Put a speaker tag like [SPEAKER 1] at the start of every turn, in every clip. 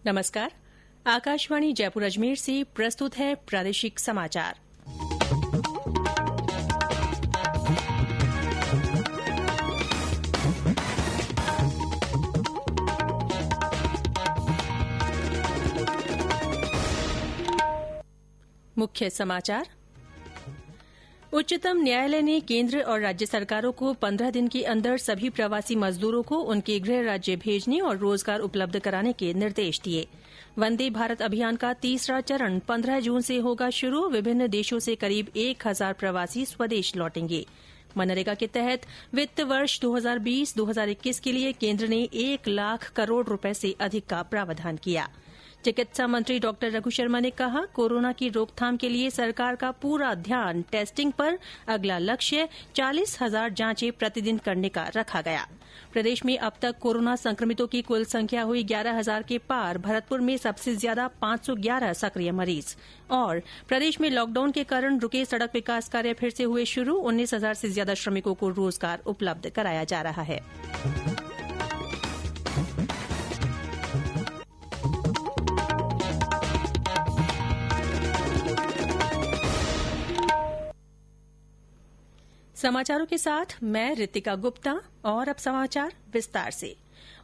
[SPEAKER 1] नमस्कार। आकाशवाणी जयपुर अजमेर से प्रस्तुत है प्रादेशिक समाचार। मुख्य समाचार। उच्चतम न्यायालय ने केंद्र और राज्य सरकारों को 15 दिन के अंदर सभी प्रवासी मजदूरों को उनके गृह राज्य भेजने और रोजगार उपलब्ध कराने के निर्देश दिए। वंदे भारत अभियान का तीसरा चरण 15 जून से होगा शुरू। विभिन्न देशों से करीब 1000 प्रवासी स्वदेश लौटेंगे। मनरेगा के तहत वित्त वर्ष 2020-2021 के लिए केंद्र ने 1 लाख करोड़ रुपए से अधिक का प्रावधान किया। चिकित्सा मंत्री डॉ रघु शर्मा ने कहा, कोरोना की रोकथाम के लिए सरकार का पूरा ध्यान टेस्टिंग पर। अगला लक्ष्य 40,000 जांचें प्रतिदिन करने का रखा गया। प्रदेश में अब तक कोरोना संक्रमितों की कुल संख्या हुई 11,000 के पार। भरतपुर में सबसे ज्यादा 511 सक्रिय मरीज। और प्रदेश में लॉकडाउन के कारण रुके सड़क विकास कार्य फिर से हुए शुरू। 19,000 से ज्यादा श्रमिकों को रोजगार उपलब्ध कराया जा रहा है। समाचारों के साथ मैं रितिका गुप्ता। और अब समाचार विस्तार से।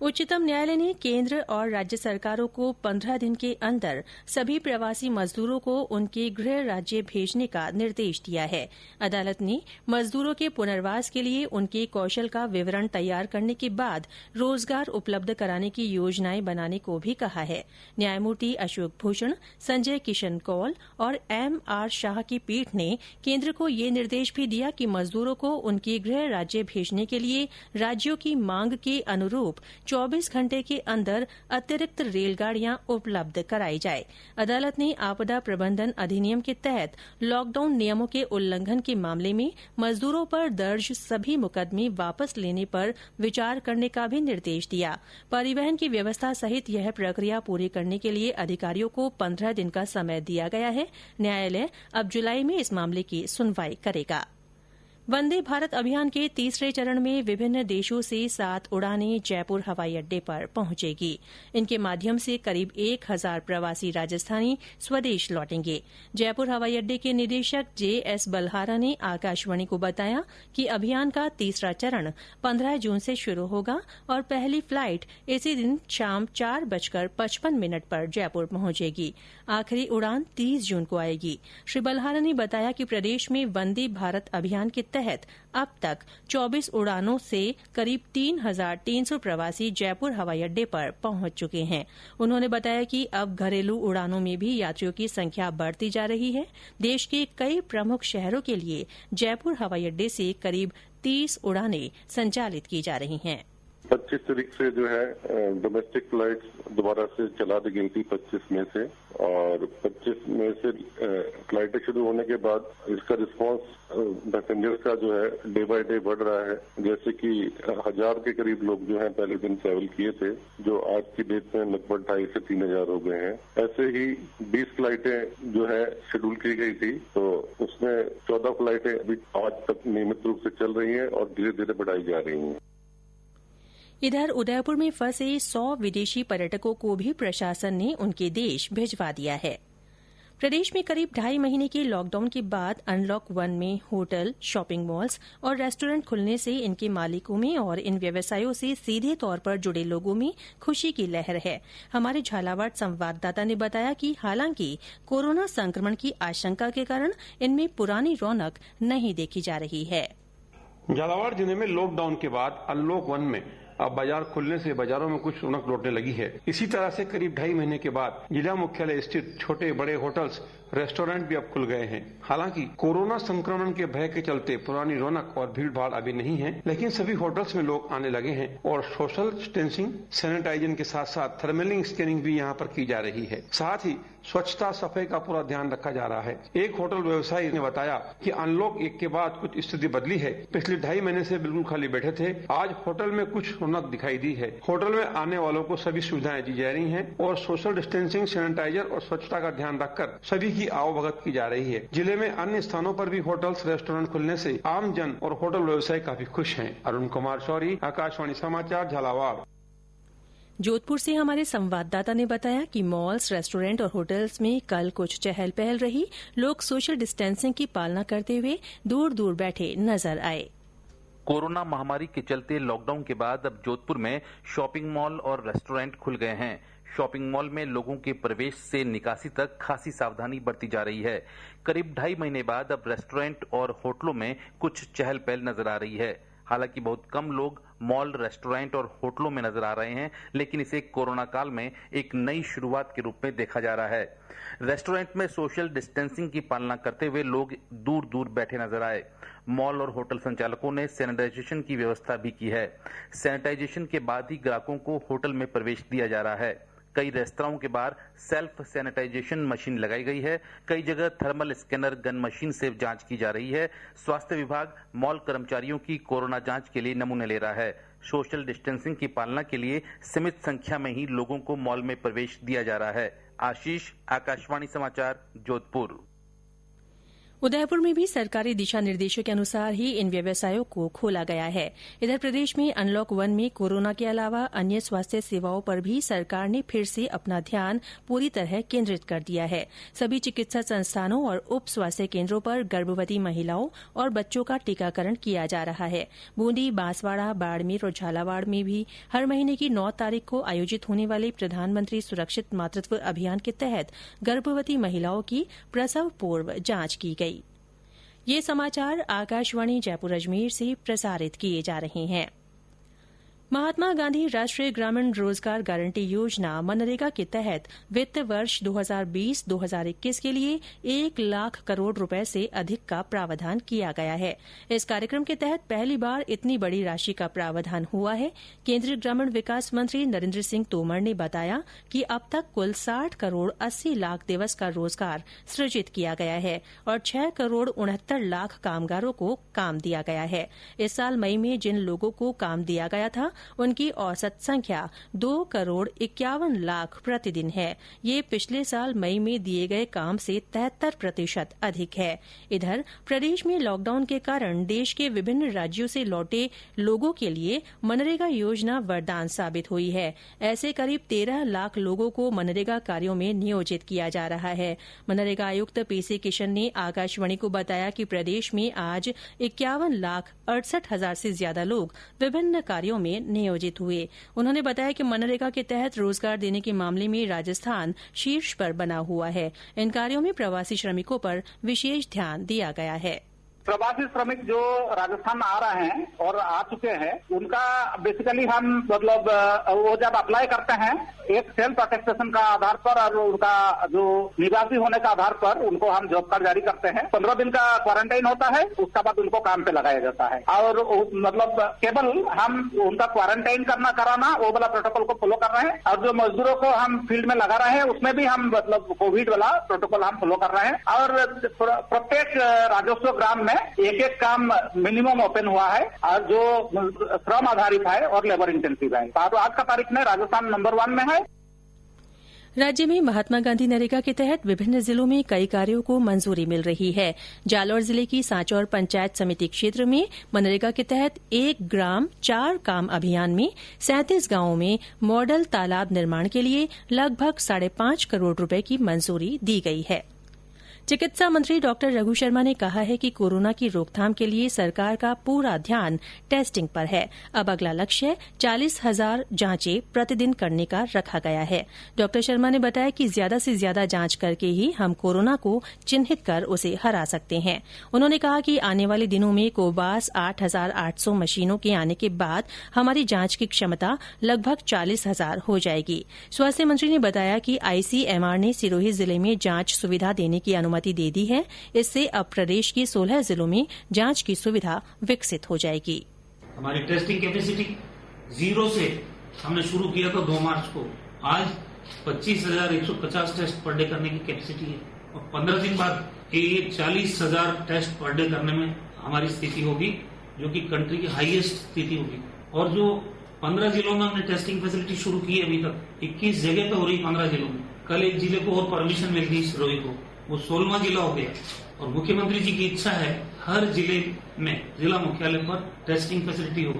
[SPEAKER 1] उच्चतम न्यायालय ने केंद्र और राज्य सरकारों को 15 दिन के अंदर सभी प्रवासी मजदूरों को उनके गृह राज्य भेजने का निर्देश दिया है। अदालत ने मजदूरों के पुनर्वास के लिए उनके कौशल का विवरण तैयार करने के बाद रोजगार उपलब्ध कराने की योजनाएं बनाने को भी कहा है। न्यायमूर्ति अशोक भूषण, संजय किशन कौल और M.R. शाह की पीठ ने केंद्र को ये निर्देश भी दिया कि मजदूरों को उनके गृह राज्य भेजने के लिए राज्यों की मांग के अनुरूप 24 घंटे के अंदर अतिरिक्त रेलगाड़ियां उपलब्ध कराई जाए। अदालत ने आपदा प्रबंधन अधिनियम के तहत लॉकडाउन नियमों के उल्लंघन के मामले में मजदूरों पर दर्ज सभी मुकदमे वापस लेने पर विचार करने का भी निर्देश दिया। परिवहन की व्यवस्था सहित यह प्रक्रिया पूरी करने के लिए अधिकारियों को 15 दिन का समय दिया गया है। न्यायालय अब जुलाई में इस मामले की सुनवाई करेगा। वंदे भारत अभियान के तीसरे चरण में विभिन्न देशों से 7 उड़ानें जयपुर हवाई अड्डे पर पहुंचेगी। इनके माध्यम से करीब 1000 प्रवासी राजस्थानी स्वदेश लौटेंगे। जयपुर हवाई अड्डे के निदेशक J.S. बल्हारा ने आकाशवाणी को बताया कि अभियान का तीसरा चरण 15 जून से शुरू होगा और पहली फ्लाइट इसी दिन शाम 4:55 पर जयपुर पहुंचेगी। आखिरी उड़ान 30 जून को आएगी। श्री बल्हारा ने बताया कि प्रदेश में वंदे भारत अभियान के तहत अब तक 24 उड़ानों से करीब 3,300 प्रवासी जयपुर हवाई अड्डे पर पहुंच चुके हैं। उन्होंने बताया कि अब घरेलू उड़ानों में भी यात्रियों की संख्या बढ़ती जा रही है। देश के कई प्रमुख शहरों के लिए जयपुर हवाई अड्डे से करीब 30 उड़ानें संचालित की जा रही हैं।
[SPEAKER 2] 25 तारीख से जो है डोमेस्टिक फ्लाइट्स दोबारा से चला दी गई थी 25 मई से, और 25 मई से फ्लाइटें शुरू होने के बाद इसका रिस्पांस पैसेंजर्स का जो है डे बाय डे बढ़ रहा है। जैसे कि 1000 के करीब लोग जो है पहले दिन ट्रैवल किए थे, जो आज की डेट में लगभग 2,500 से 3,000 हो गए हैं। ऐसे ही 20 फ्लाइटें जो है शेड्यूल की गई थी, तो उसमें 14 फ्लाइटें अभी आज तक नियमित रूप से चल रही हैं और धीरे धीरे बढ़ाई जा रही हैं।
[SPEAKER 1] इधर उदयपुर में फंसे 100 विदेशी पर्यटकों को भी प्रशासन ने उनके देश भिजवा दिया है। प्रदेश में करीब 2.5 महीने के लॉकडाउन के बाद अनलॉक 1 में होटल, शॉपिंग मॉल्स और रेस्टोरेंट खुलने से इनके मालिकों में और इन व्यवसायों से सीधे तौर पर जुड़े लोगों में खुशी की लहर है। हमारे झालावाड़ संवाददाता ने बताया कि हालांकि कोरोना संक्रमण की आशंका के कारण इनमें पुरानी रौनक नहीं देखी जा रही है।
[SPEAKER 3] झालावाड़ जिले में लॉकडाउन के बाद अनलॉक 1 में अब बाजार खुलने से बाजारों में कुछ रौनक लौटने लगी है। इसी तरह से करीब 2.5 महीने के बाद जिला मुख्यालय स्थित छोटे बड़े होटल्स, रेस्टोरेंट भी अब खुल गए हैं। हालांकि कोरोना संक्रमण के भय के चलते पुरानी रौनक और भीड़ भाड़ अभी नहीं है, लेकिन सभी होटल्स में लोग आने लगे हैं और सोशल डिस्टेंसिंग, सैनिटाइजर के साथ साथ थर्मल स्कैनिंग भी यहाँ पर की जा रही है। साथ ही स्वच्छता सफाई का पूरा ध्यान रखा जा रहा है। एक होटल व्यवसायी ने बताया कि अनलॉक 1 के बाद कुछ स्थिति बदली है। पिछले 2.5 महीने से बिल्कुल खाली बैठे थे, आज होटल में कुछ रौनक दिखाई दी है। होटल में आने वालों को सभी सुविधाएं दी जा रही हैं और सोशल डिस्टेंसिंग, सैनिटाइजर और स्वच्छता का ध्यान रखकर सभी की आवभगत की जा रही है। जिले में अन्य स्थानों पर भी होटल्स, रेस्टोरेंट खुलने से आम जन और होटल व्यवसायी काफी खुश हैं। अरुण कुमार शौरी, आकाशवाणी समाचार, झालावाड़।
[SPEAKER 1] जोधपुर से हमारे संवाददाता ने बताया कि मॉल्स, रेस्टोरेंट और होटल्स में कल कुछ चहल पहल रही। लोग सोशल डिस्टेंसिंग की पालना करते हुए दूर दूर बैठे नजर आए।
[SPEAKER 4] कोरोना महामारी के चलते लॉकडाउन के बाद अब जोधपुर में शॉपिंग मॉल और रेस्टोरेंट खुल गए हैं। शॉपिंग मॉल में लोगों के प्रवेश से निकासी तक खासी सावधानी बरती जा रही है। करीब 2.5 महीने बाद अब रेस्टोरेंट और होटलों में कुछ चहल पहल नजर आ रही है। हालांकि बहुत कम लोग मॉल, रेस्टोरेंट और होटलों में नजर आ रहे हैं, लेकिन इसे कोरोना काल में एक नई शुरुआत के रूप में देखा जा रहा है। रेस्टोरेंट में सोशल डिस्टेंसिंग की पालना करते हुए लोग दूर दूर बैठे नजर आए। मॉल और होटल संचालकों ने सैनिटाइजेशन की व्यवस्था भी की है। सैनिटाइजेशन के बाद ही ग्राहकों को होटल में प्रवेश दिया जा रहा है। कई रेस्तराओं के बाहर सेल्फ सैनिटाइजेशन मशीन लगाई गई है। कई जगह थर्मल स्कैनर गन मशीन से जांच की जा रही है। स्वास्थ्य विभाग मॉल कर्मचारियों की कोरोना जांच के लिए नमूने ले रहा है। सोशल डिस्टेंसिंग की पालना के लिए सीमित संख्या में ही लोगों को मॉल में प्रवेश दिया जा रहा है। आशीष, आकाशवाणी समाचार, जोधपुर।
[SPEAKER 1] उदयपुर में भी सरकारी दिशा निर्देशों के अनुसार ही इन व्यवसायों को खोला गया है। इधर प्रदेश में अनलॉक 1 में कोरोना के अलावा अन्य स्वास्थ्य सेवाओं पर भी सरकार ने फिर से अपना ध्यान पूरी तरह केंद्रित कर दिया है। सभी चिकित्सा संस्थानों और उप स्वास्थ्य केंद्रों पर गर्भवती महिलाओं और बच्चों का टीकाकरण किया जा रहा है। बूंदी, बांसवाड़ा, बाड़मेर और झालावाड़ में भी हर महीने की 9 तारीख को आयोजित होने वाले प्रधानमंत्री सुरक्षित मातृत्व अभियान के तहत गर्भवती महिलाओं की प्रसव पूर्व जांच की गई। ये समाचार आकाशवाणी जयपुर अजमेर से प्रसारित किए जा रहे हैं। महात्मा गांधी राष्ट्रीय ग्रामीण रोजगार गारंटी योजना मनरेगा के तहत वित्त वर्ष 2020-2021 के लिए 1 लाख करोड़ रुपए से अधिक का प्रावधान किया गया है। इस कार्यक्रम के तहत पहली बार इतनी बड़ी राशि का प्रावधान हुआ है। केंद्रीय ग्रामीण विकास मंत्री नरेंद्र सिंह तोमर ने बताया कि अब तक कुल 60 करोड़ 80 लाख दिवस का रोजगार सृजित किया गया है और 6 करोड़ 69 लाख कामगारों को काम दिया गया है। इस साल मई में जिन लोगों को काम दिया गया था उनकी औसत संख्या 2 करोड़ 51 लाख प्रतिदिन है। ये पिछले साल मई में दिए गए काम से 73% अधिक है। इधर प्रदेश में लॉकडाउन के कारण देश के विभिन्न राज्यों से लौटे लोगों के लिए मनरेगा योजना वरदान साबित हुई है। ऐसे करीब 13 लाख लोगों को मनरेगा कार्यों में नियोजित किया जा रहा है। मनरेगा आयुक्त पीसी किशन ने आकाशवाणी को बताया कि प्रदेश में आज 51,68,000 से ज्यादा लोग विभिन्न कार्यों में नियोजित हुए। उन्होंने बताया कि मनरेगा के तहत रोजगार देने के मामले में राजस्थान शीर्ष पर बना हुआ है। इन कार्यों में प्रवासी श्रमिकों पर विशेष ध्यान दिया गया है।
[SPEAKER 5] प्रवासी श्रमिक जो राजस्थान आ रहे हैं और आ चुके हैं, उनका बेसिकली हम मतलब वो जब अप्लाई करते हैं एक सेल्फ अटेस्टेशन का आधार पर और उनका जो निवासी होने का आधार पर उनको हम जॉब कार्ड जारी करते हैं। 15 दिन का क्वारंटाइन होता है, उसके बाद उनको काम पे लगाया जाता है और मतलब केवल हम उनका क्वारंटाइन कराना वो वाला प्रोटोकॉल को फॉलो कर रहे हैं और जो मजदूरों को हम फील्ड में लगा रहे हैं उसमें भी हम मतलब कोविड वाला प्रोटोकॉल हम फॉलो कर रहे हैं और प्रत्येक राजस्व ग्राम में एक काम मिनिमम ओपन हुआ है और जो श्रम आधारित है और लेबर इंटेंसिव है। तो आज का तारीख में राजस्थान नंबर 1 में है।
[SPEAKER 1] राज्य में महात्मा गांधी नरेगा के तहत विभिन्न जिलों में कई कार्यों को मंजूरी मिल रही है। जालौर जिले की सांचौर पंचायत समिति क्षेत्र में मनरेगा के तहत 1 ग्राम 4 काम अभियान में 37 गांवों में मॉडल तालाब निर्माण के लिए लगभग 5.5 करोड़ रुपए की मंजूरी दी गई है। चिकित्सा मंत्री डॉ रघु शर्मा ने कहा है कि कोरोना की रोकथाम के लिए सरकार का पूरा ध्यान टेस्टिंग पर है। अब अगला लक्ष्य 40,000 जांचें प्रतिदिन करने का रखा गया है। डॉ शर्मा ने बताया कि ज्यादा से ज्यादा जांच करके ही हम कोरोना को चिन्हित कर उसे हरा सकते हैं। उन्होंने कहा कि आने वाले दिनों में कोबास 8,800 मशीनों के आने के बाद हमारी जांच की क्षमता लगभग 40,000 हो जाएगी। स्वास्थ्य मंत्री ने बताया कि आईसीएमआर ने सिरोही जिले में जांच सुविधा देने की अनुमति दे दी है। इससे अब प्रदेश के 16 जिलों में जांच की सुविधा विकसित हो जाएगी।
[SPEAKER 6] हमारी टेस्टिंग कैपेसिटी 0 से हमने शुरू किया था 2 मार्च को, आज 25,150 टेस्ट पर डे करने की कैपेसिटी है और 15 दिन बाद ये 40,000 टेस्ट पर डे करने में हमारी स्थिति होगी, जो कि कंट्री की हाईएस्ट स्थिति होगी। और जो 15 जिलों में हमने टेस्टिंग फैसिलिटी शुरू की है, अभी तक 21 जगह पे हो रही 15 जिलों में। कल एक जिले को और परमिशन मिल गई सिरोही को, वो 16वां जिला हो गया और मुख्यमंत्री जी की इच्छा है हर जिले में जिला मुख्यालय पर टेस्टिंग फैसिलिटी हो।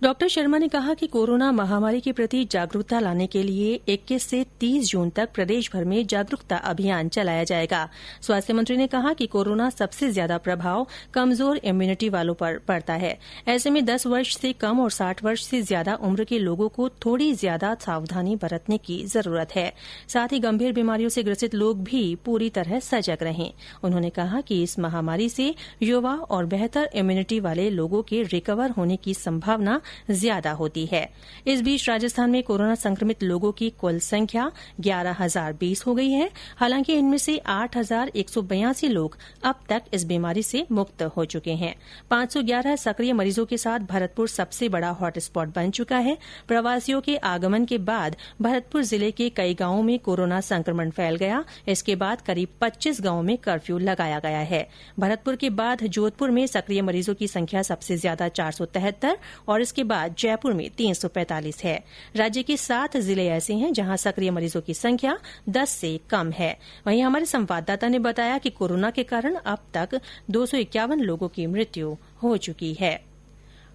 [SPEAKER 1] डॉक्टर शर्मा ने कहा कि कोरोना महामारी के प्रति जागरूकता लाने के लिए 21 से 30 जून तक प्रदेश भर में जागरूकता अभियान चलाया जाएगा। स्वास्थ्य मंत्री ने कहा कि कोरोना सबसे ज्यादा प्रभाव कमजोर इम्यूनिटी वालों पर पड़ता है। ऐसे में 10 वर्ष से कम और 60 वर्ष से ज्यादा उम्र के लोगों को थोड़ी ज्यादा सावधानी बरतने की जरूरत है। साथ ही गंभीर बीमारियों से ग्रसित लोग भी पूरी तरह सजग रहें। उन्होंने कहा कि इस महामारी से युवा और बेहतर इम्यूनिटी वाले लोगों के रिकवर होने की संभावना ज्यादा होती है। इस बीच राजस्थान में कोरोना संक्रमित लोगों की कुल संख्या 11,020 हो गई है। हालांकि इनमें से 8,182 लोग अब तक इस बीमारी से मुक्त हो चुके हैं। 511 सक्रिय मरीजों के साथ भरतपुर सबसे बड़ा हॉटस्पॉट बन चुका है। प्रवासियों के आगमन के बाद भरतपुर जिले के कई गांवों में कोरोना संक्रमण फैल गया। इसके बाद करीब 25 गांवों में कर्फ्यू लगाया गया है। भरतपुर के बाद जोधपुर में सक्रिय मरीजों की संख्या सबसे ज्यादा 473 और इसके बाद जयपुर में 345 है। राज्य के 7 जिले ऐसे हैं जहां सक्रिय मरीजों की संख्या 10 से कम है। वहीं हमारे संवाददाता ने बताया कि कोरोना के कारण अब तक 251 लोगों की मृत्यु हो चुकी है।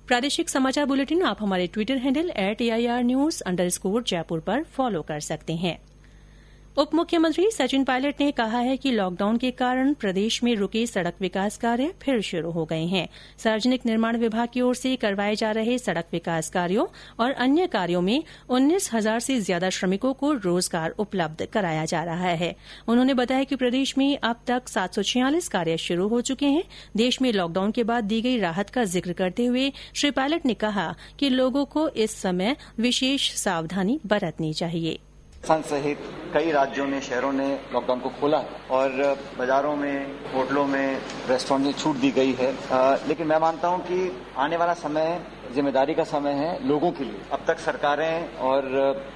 [SPEAKER 1] प्रादेशिक समाचार बुलेटिन आप हमारे ट्विटर हैंडल @AIRnews_जयपुर पर फॉलो कर सकते हैं। उप मुख्यमंत्री सचिन पायलट ने कहा है कि लॉकडाउन के कारण प्रदेश में रुके सड़क विकास कार्य फिर शुरू हो गए हैं। सार्वजनिक निर्माण विभाग की ओर से करवाए जा रहे सड़क विकास कार्यों और अन्य कार्यों में 19,000 से ज्यादा श्रमिकों को रोजगार उपलब्ध कराया जा रहा है। उन्होंने बताया कि प्रदेश में अब तक 746 कार्य शुरू हो चुके हैं। देश में लॉकडाउन के बाद दी गई राहत का जिक्र करते हुए श्री पायलट ने कहा कि लोगों को इस समय विशेष सावधानी बरतनी चाहिए।
[SPEAKER 7] संघ सहित कई राज्यों ने, शहरों ने लॉकडाउन को खोला और बाजारों में, होटलों में, रेस्टोरेंट में छूट दी गई है। लेकिन मैं मानता हूं कि आने वाला समय जिम्मेदारी का समय है लोगों के लिए। अब तक सरकारें और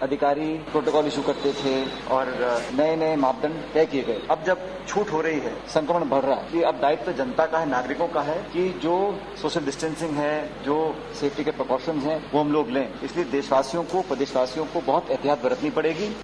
[SPEAKER 7] अधिकारी प्रोटोकॉल इशू करते थे और नए नए मापदंड तय किए गए। अब जब छूट हो रही है, संक्रमण बढ़ रहा है, कि अब दायित्व जनता का है, नागरिकों का है कि जो सोशल डिस्टेंसिंग है, जो सेफ्टी के प्रिकॉशंस हैं, वो हम लोग लें। इसलिए देशवासियों को, प्रदेशवासियों को बहुत एहतियात बरतनी पड़ेगी।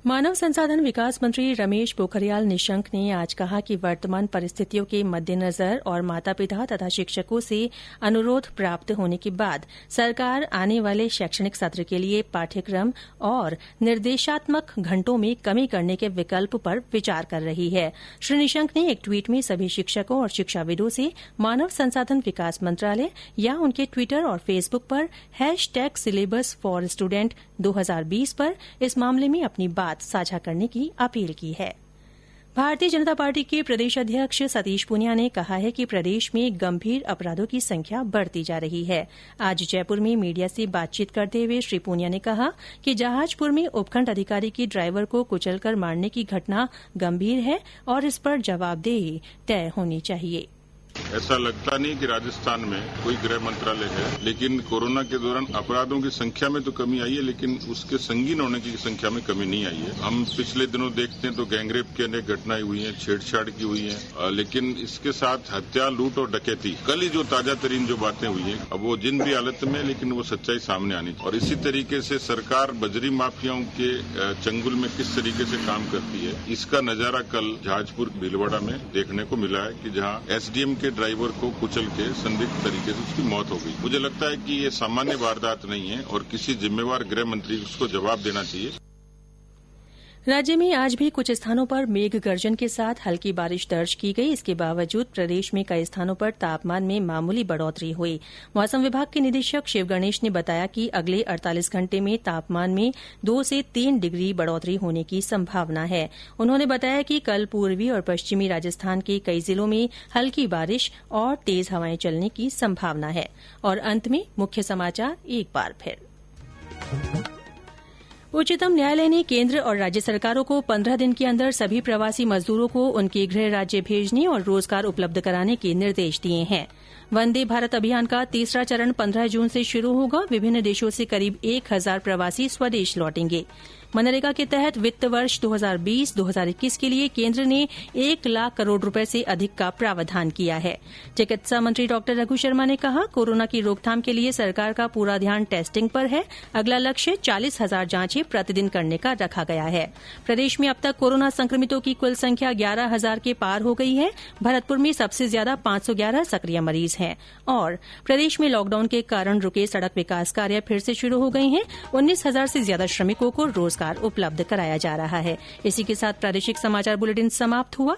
[SPEAKER 1] मानव संसाधन विकास मंत्री रमेश पोखरियाल निशंक ने आज कहा कि वर्तमान परिस्थितियों के मद्देनजर और माता पिता तथा शिक्षकों से अनुरोध प्राप्त होने के बाद सरकार आने वाले शैक्षणिक सत्र के लिए पाठ्यक्रम और निर्देशात्मक घंटों में कमी करने के विकल्प पर विचार कर रही है। श्री निशंक ने एक ट्वीट में सभी शिक्षकों और शिक्षाविदों से मानव संसाधन विकास मंत्रालय या उनके ट्विटर और फेसबुक पर #syllabus4student 2020 पर इस मामले में अपनी बात साझा करने की अपील की है। भारतीय जनता पार्टी के प्रदेश अध्यक्ष सतीश पूनिया ने कहा है कि प्रदेश में गंभीर अपराधों की संख्या बढ़ती जा रही है। आज जयपुर में मीडिया से बातचीत करते हुए श्री पूनिया ने कहा कि जहाजपुर में उपखंड अधिकारी की ड्राइवर को कुचलकर मारने की घटना गंभीर है और इस पर जवाबदेही तय होनी चाहिए।
[SPEAKER 8] ऐसा लगता नहीं कि राजस्थान में कोई गृह मंत्रालय है, लेकिन कोरोना के दौरान अपराधों की संख्या में तो कमी आई है, लेकिन उसके संगीन होने की संख्या में कमी नहीं आई है। हम पिछले दिनों देखते हैं तो गैंगरेप की अनेक घटनाएं हुई हैं, छेड़छाड़ की हुई हैं, लेकिन इसके साथ हत्या, लूट और डकैती, कल ही जो ताजा तरीन जो बातें हुई हैं, अब वो जिन भी हालत में, लेकिन वो सच्चाई सामने आनी चाहिए। और इसी तरीके से सरकार बजरी माफियाओं के चंगुल में किस तरीके से काम करती है, इसका नजारा कल जहाजपुर भीलवाड़ा में देखने को मिला है कि जहां एसडीएम के ड्राइवर को कुचल के संदिग्ध तरीके से उसकी मौत हो गई। मुझे लगता है कि ये सामान्य वारदात नहीं है और किसी जिम्मेवार गृह मंत्री उसको जवाब देना चाहिए।
[SPEAKER 1] राज्य में आज भी कुछ स्थानों पर मेघ गर्जन के साथ हल्की बारिश दर्ज की गई। इसके बावजूद प्रदेश में कई स्थानों पर तापमान में मामूली बढ़ोतरी हुई। मौसम विभाग के निदेशक शिव गणेश ने बताया कि अगले 48 घंटे में तापमान में 2 से 3 डिग्री बढ़ोतरी होने की संभावना है। उन्होंने बताया कि कल पूर्वी और पश्चिमी राजस्थान के कई जिलों में हल्की बारिश और तेज हवाएं चलने की संभावना है। और अंत में मुख्य समाचार एक बार फिर। उच्चतम न्यायालय ने केंद्र और राज्य सरकारों को 15 दिन के अंदर सभी प्रवासी मजदूरों को उनके गृह राज्य भेजने और रोजगार उपलब्ध कराने के निर्देश दिए हैं। वंदे भारत अभियान का तीसरा चरण 15 जून से शुरू होगा। विभिन्न देशों से करीब 1,000 प्रवासी स्वदेश लौटेंगे। मनरेगा के तहत वित्त वर्ष 2020-2021 के लिए केंद्र ने 1 लाख करोड़ रुपए से अधिक का प्रावधान किया है। चिकित्सा मंत्री डॉ रघु शर्मा ने कहा, कोरोना की रोकथाम के लिए सरकार का पूरा ध्यान टेस्टिंग पर है। अगला लक्ष्य 40,000 जांचें प्रतिदिन करने का रखा गया है। प्रदेश में अब तक कोरोना संक्रमितों की कुल संख्या 11,000 के पार हो गई है। भरतपुर में सबसे ज्यादा 511 सक्रिय मरीज हैं और प्रदेश में लॉकडाउन के कारण रुके सड़क विकास कार्य फिर से शुरू हो गए हैं। 19,000 से ज्यादा श्रमिकों को रोजगार उपलब्ध कराया जा रहा है। इसी के साथ प्रादेशिक समाचार बुलेटिन समाप्त हुआ।